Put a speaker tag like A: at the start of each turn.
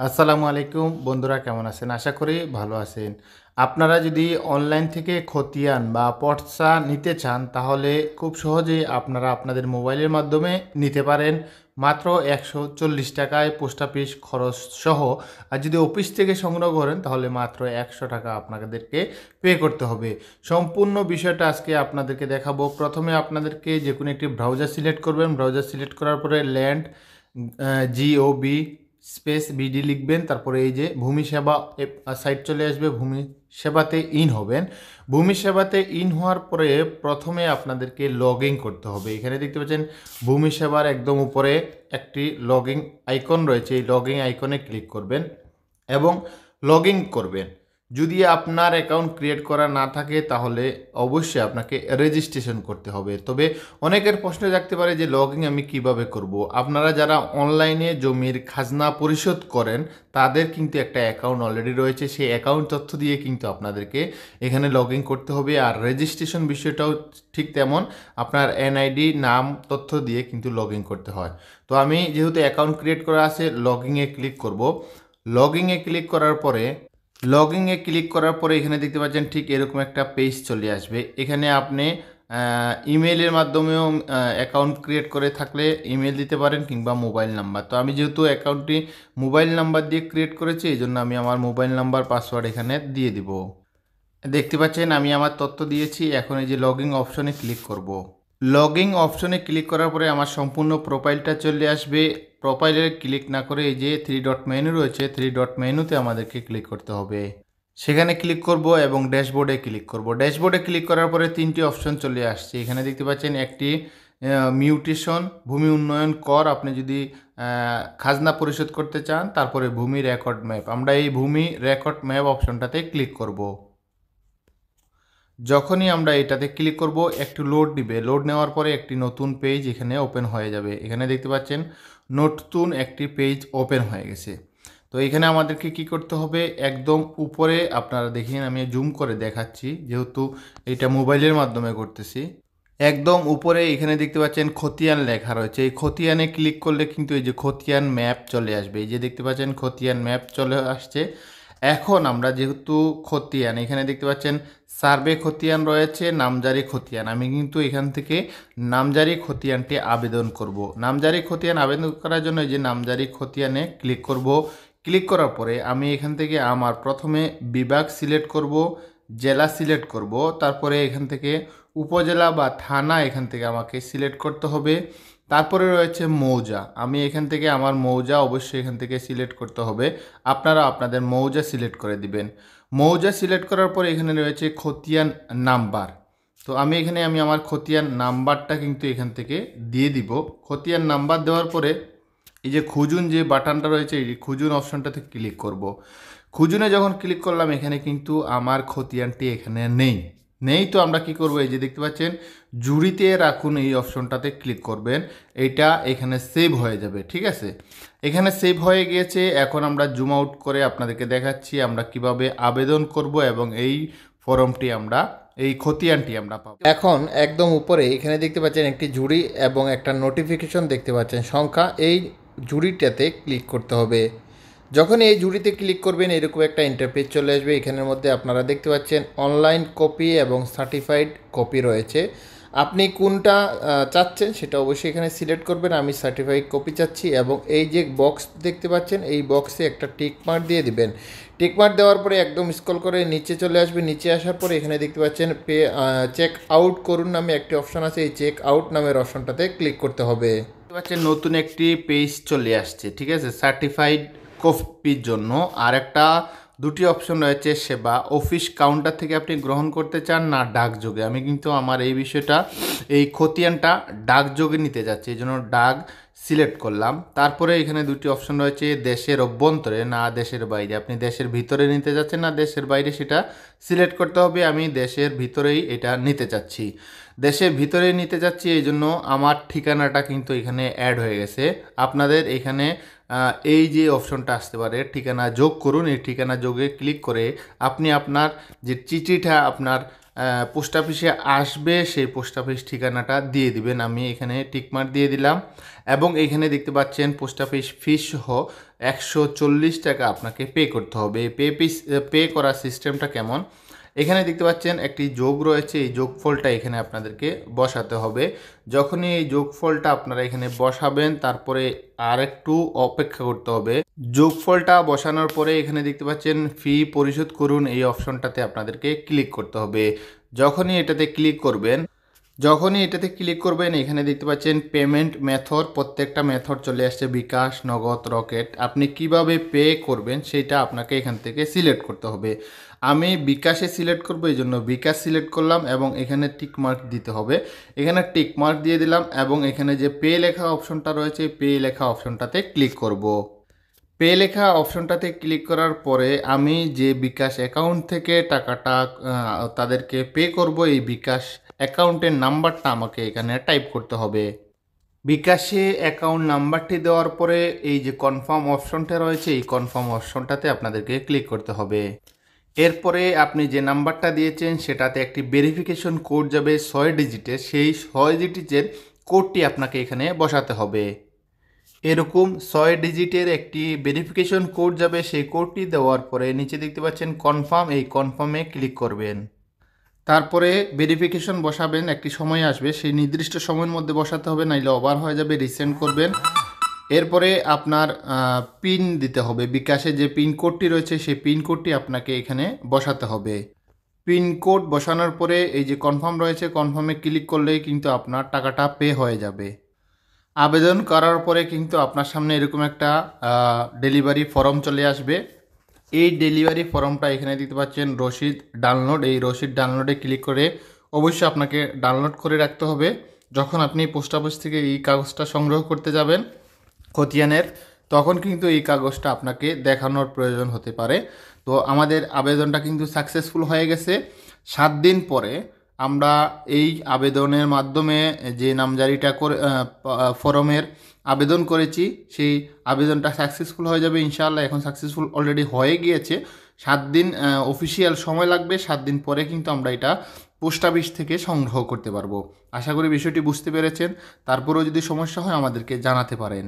A: আসসালামু আলাইকুম বন্ধুরা, কেমন আছেন? আশা করি ভালো আছেন। আপনারা যদি অনলাইন থেকে খতিয়ান বা পটসা নিতে চান তাহলে খুব সহজেই আপনারা আপনাদের মোবাইলের মাধ্যমে নিতে পারেন মাত্র 140 টাকায় পোস্ট অফিস খরচ সহ। আর যদি অফিস থেকে সংগ্রহ করেন তাহলে মাত্র 100 টাকা আপনাদেরকে পে করতে হবে। সম্পূর্ণ বিষয়টা আজকে আপনাদেরকে দেখাবো। প্রথমে আপনাদেরকে যে কোনো একটি ব্রাউজার সিলেক্ট করবেন। ব্রাউজার সিলেক্ট করার পরে ল্যান্ড GOB স্পেস বিডি লিখবেন। তারপরে এই যে ভূমি সেবা সাইট চলে আসবে, ভূমি সেবাতে ইন হবেন। ভূমি সেবাতে ইন হওয়ার পরে প্রথমে আপনাদেরকে লগ ইন করতে হবে। এখানে দেখতে পাচ্ছেন ভূমি সেবার একদম উপরে একটি লগ ইন আইকন রয়েছে, এই লগ ইন আইকনে ক্লিক করবেন এবং লগ ইন করবেন। যদি আপনার অ্যাকাউন্ট ক্রিয়েট করা না থাকে তাহলে অবশ্যই আপনাকে রেজিস্ট্রেশন করতে হবে। তবে অনেকের প্রশ্ন থাকতে পারে যে লগ ইন আমি কীভাবে করব। আপনারা যারা অনলাইনে জমির খাজনা পরিশোধ করেন তাদের কিন্তু একটা অ্যাকাউন্ট অলরেডি রয়েছে, সেই অ্যাকাউন্ট তথ্য দিয়ে কিন্তু আপনাদেরকে এখানে লগ ইন করতে হবে। আর রেজিস্ট্রেশন বিষয়টাও ঠিক তেমন, আপনার NID নাম তথ্য দিয়ে কিন্তু লগ ইন করতে হয়। তো আমি যেহেতু অ্যাকাউন্ট ক্রিয়েট করা আছে লগ ইনে ক্লিক করব। লগ ইনে ক্লিক করার পরে এখানে দেখতে পাচ্ছেন ঠিক এরকম একটা পেজ চলে আসবে। এখানে আপনি ইমেইলের মাধ্যমেও অ্যাকাউন্ট ক্রিয়েট করে থাকলে ইমেল দিতে পারেন কিংবা মোবাইল নাম্বার। তো আমি যেহেতু অ্যাকাউন্টটি মোবাইল নাম্বার দিয়ে ক্রিয়েট করেছি এই জন্য আমি আমার মোবাইল নাম্বার পাসওয়ার্ড এখানে দিয়ে দিব। দেখতে পাচ্ছেন আমি আমার তথ্য দিয়েছি। এখন এই যে লগ ইন অপশনে ক্লিক করব। লগ ইন অপশনে ক্লিক করার পরে আমার সম্পূর্ণ প্রোফাইলটা চলে আসবে। প্রোফাইলে ক্লিক না করে এই যে 3 ডট মেনু রয়েছে, 3 ডট মেনুতে আমাদেরকে ক্লিক করতে হবে। সেখানে ক্লিক করব এবং ড্যাশবোর্ডে ক্লিক করব। ড্যাশবোর্ডে ক্লিক করার পরে 3টি অপশন চলে আসছে। এখানে দেখতে পাচ্ছেন একটি মিউটেশন, ভূমি উন্নয়ন কর, আপনি যদি খাজনা পরিশোধ করতে চান। তারপরে ভূমি রেকর্ড ম্যাপ, আমরা এই ভূমি রেকর্ড ম্যাপ অপশনটাতে ক্লিক করব। যখনই আমরা এটাতে ক্লিক করব একটু লোড নিবে। লোড নেওয়ার পরে একটি নতুন পেজ এখানে ওপেন হয়ে যাবে। এখানে দেখতে পাচ্ছেন নতুন একটি পেজ ওপেন হয়ে গেছে। তো এখানে আমাদেরকে কি করতে হবে, একদম উপরে আপনারা দেখেন, আমি জুম করে দেখাচ্ছি যেহেতু এটা মোবাইলের মাধ্যমে করতেছি। একদম উপরে এখানে দেখতে পাচ্ছেন খতিয়ান লেখা রয়েছে। এই খতিয়ানে ক্লিক করলে কিন্তু এই যে খতিয়ান ম্যাপ চলে আসবে। এই যে দেখতে পাচ্ছেন খতিয়ান ম্যাপ চলে আসছে। এখন আমরা যেহেতু খতিয়ান, এখানে দেখতে পাচ্ছেন সার্ভে খতিয়ান রয়েছে, নামজারি খতিয়ান। আমি কিন্তু এখান থেকে নামজারি খতিয়ানটি আবেদন করব। নামজারি খতিয়ান আবেদন করার জন্য এই যে নামজারি খতিয়ানে ক্লিক করব। ক্লিক করার পরে আমি এখান থেকে আমার প্রথমে বিভাগ সিলেক্ট করব, জেলা সিলেক্ট করব, তারপরে এখান থেকে উপজেলা বা থানা এখান থেকে আমাকে সিলেক্ট করতে হবে। তারপরে রয়েছে মৌজা, আমি এখান থেকে আমার মৌজা অবশ্যই এখান থেকে সিলেক্ট করতে হবে। আপনারা আপনাদের মৌজা সিলেক্ট করে দিবেন। মৌজা সিলেক্ট করার পরে এখানে রয়েছে খতিয়ান নাম্বার। তো আমি এখানে আমার খতিয়ান নাম্বারটা কিন্তু এখান থেকে দিয়ে দিব। খতিয়ান নাম্বার দেওয়ার পরে এই যে খুঁজুন যে বাটনটা রয়েছে, এই খুঁজুন অপশনটাতে ক্লিক করব। খুঁজুনে যখন ক্লিক করলাম এখানে কিন্তু আমার খতিয়ানটি এখানে নেই। তো আমরা কি করব, এই যে দেখতে পাচ্ছেন জুড়িতে রাখুন, এই অপশনটাতে ক্লিক করবেন। এইটা এখানে সেভ হয়ে যাবে। ঠিক আছে, এখানে সেভ হয়ে গিয়েছে। এখন আমরা জুম আউট করে আপনাদেরকে দেখাচ্ছি আমরা কিভাবে আবেদন করব এবং এই ফর্মটি আমরা, এই খতিয়ানটি আমরা পাবো। এখন একদম উপরে এখানে দেখতে পাচ্ছেন একটি জুড়ি এবং একটা নোটিফিকেশন দেখতে পাচ্ছেন সংখ্যা, এই জুড়িটাতে ক্লিক করতে হবে। যখন এই জুড়িতে ক্লিক করবেন এরকম একটা ইন্টারফেস চলে আসবে। এখানের মধ্যে আপনারা দেখতে পাচ্ছেন অনলাইন কপি এবং সার্টিফাইড কপি রয়েছে। আপনি কোনটা চাচ্ছেন সেটা অবশ্যই এখানে সিলেক্ট করবেন। আমি সার্টিফাইড কপি চাচ্ছি এবং এই যে বক্স দেখতে পাচ্ছেন এই বক্সে একটা টিক মার্ক দিয়ে দিবেন। টিক মার্ক দেওয়ার পরে একদম স্ক্রল করে নিচে চলে আসবে। নিচে আসার পরে এখানে দেখতে পাচ্ছেন চেক আউট করুন নামে একটি অপশন আছে, এই চেক আউট নামের অপশনটাতে ক্লিক করতে হবে। দেখতে পাচ্ছেন নতুন একটি পেজ চলে আসছে। ঠিক আছে, সার্টিফাইড কপির জন্য আর একটা দুটি অপশন রয়েছে, সেবা অফিস কাউন্টার থেকে আপনি গ্রহণ করতে চান না ডাকযোগে। আমি কিন্তু আমার এই বিষয়টা, এই খতিয়ানটা ডাকযোগে নিতে যাচ্ছি, এই জন্য ডাক সিলেক্ট করলাম। তারপরে এখানে দুটি অপশন রয়েছে, দেশের অভ্যন্তরে না দেশের বাইরে। আপনি দেশের ভিতরে নিতে যাচ্ছেন না দেশের বাইরে সেটা সিলেক্ট করতে হবে। আমি দেশের ভিতরেই এটা নিতে চাচ্ছি। দেশের ভিতরেই নিতে যাচ্ছি, এই জন্য আমার ঠিকানাটা কিন্তু এখানে অ্যাড হয়ে গেছে। আপনাদের এখানে এই যে অপশনটা আসতে পারে ঠিকানা যোগ করুন, এই ঠিকানা যোগে ক্লিক করে আপনি আপনার যে চিঠিটা আপনার পোস্ট অফিসে আসবে সেই পোস্ট অফিস ঠিকানাটা দিয়ে দিবেন। আমি এখানে টিকমার্ক দিয়ে দিলাম এবং এখানে দেখতে পাচ্ছেন পোস্ট অফিস ফিস সহ 140 টাকা আপনাকে পে করতে হবে। পে করার সিস্টেমটা কেমন, এখানে দেখতে পাচ্ছেন একটি যোগ রয়েছে, এই যোগফলটা এখানে আপনাদেরকে বসাতে হবে। যখনই এই যোগফলটা আপনারা এখানে বসাবেন তারপরে আর একটু অপেক্ষা করতে হবে। যোগফলটা বসানোর পরে এখানে দেখতে পাচ্ছেন ফি পরিশোধ করুন, এই অপশনটাতে আপনাদেরকে ক্লিক করতে হবে। যখনই এটাতে ক্লিক করবেন এখানে দেখতে পাচ্ছেন পেমেন্ট মেথড, প্রত্যেকটা মেথড চলে আসছে, বিকাশ, নগদ, রকেট। আপনি কিভাবে পে করবেন সেটা আপনাকে এখান থেকে সিলেক্ট করতে হবে। আমি বিকাশে সিলেক্ট করব, এই জন্য বিকাশ সিলেক্ট করলাম এবং এখানে টিক মার্ক দিতে হবে। এখানে টিক মার্ক দিয়ে দিলাম এবং এখানে যে পে লেখা অপশনটা রয়েছে পে লেখা অপশনটাতে ক্লিক করব। পে লেখা অপশনটাতে ক্লিক করার পরে আমি যে বিকাশ অ্যাকাউন্ট থেকে টাকাটা তাদেরকে পে করব, এই বিকাশ অ্যাকাউন্টের নাম্বারটা আমাকে এখানে টাইপ করতে হবে। বিকাশে অ্যাকাউন্ট নাম্বারটি দেওয়ার পরে এই যে কনফার্ম অপশনটা রয়েছে এই কনফার্ম অপশনটাতে আপনাদেরকে ক্লিক করতে হবে। এরপরে আপনি যে নাম্বারটা দিয়েছেন সেটাতে একটি ভেরিফিকেশন কোড যাবে 6 ডিজিটের, সেই 6 ডিজিটের কোডটি আপনাকে এখানে বসাতে হবে। এরকম 6 ডিজিটের একটি ভেরিফিকেশন কোড যাবে, সেই কোডটি দেওয়ার পরে নিচে দেখতে পাচ্ছেন কনফার্ম, এই কনফার্মে ক্লিক করবেন। তারপরে ভেরিফিকেশন বসাবেন, একটি সময় আসবে সেই নির্দিষ্ট সময়ের মধ্যে বসাতে হবে, নাইলে ওভার হয়ে যাবে, রিসেন্ড করবেন। এরপরে আপনার পিন দিতে হবে, বিকাশে যে পিন কোডটি রয়েছে সেই পিন কোডটি আপনাকে এখানে বসাতে হবে। পিন কোড বসানোর পরে এই যে কনফার্ম রয়েছে কনফার্মে ক্লিক করলেই কিন্তু আপনার টাকাটা পে হয়ে যাবে। আবেদন করার পরে কিন্তু আপনার সামনে এরকম একটা ডেলিভারি ফর্ম চলে আসবে। এই ডেলিভারি ফর্মটা এখানে দিতে পাচ্ছেন রসিদ ডাউনলোড, এই রসিদ ডাউনলোডে ক্লিক করে অবশ্যই আপনাকে ডাউনলোড করে রাখতে হবে। যখন আপনি পোস্ট অফিস থেকে এই কাগজটা সংগ্রহ করতে যাবেন খতিয়ানের, তখন কিন্তু এই কাগজটা আপনাকে দেখানোর প্রয়োজন হতে পারে। তো আমাদের আবেদনটা কিন্তু সাকসেসফুল হয়ে গেছে। 7 দিন পরে আমরা এই আবেদনের মাধ্যমে যে নামজারিটা করে ফরমের আবেদন করেছি সেই আবেদনটা সাকসেসফুল হয়ে যাবে ইনশাআল্লাহ। এখন সাকসেসফুল অলরেডি হয়ে গিয়েছে। 7 দিন অফিসিয়াল সময় লাগবে, 7 দিন পরে কিন্তু আমরা এটা পোস্ট অফিস থেকে সংগ্রহ করতে পারবো। আশা করি বিষয়টি বুঝতে পেরেছেন। তারপরেও যদি সমস্যা হয় আমাদেরকে জানাতে পারেন।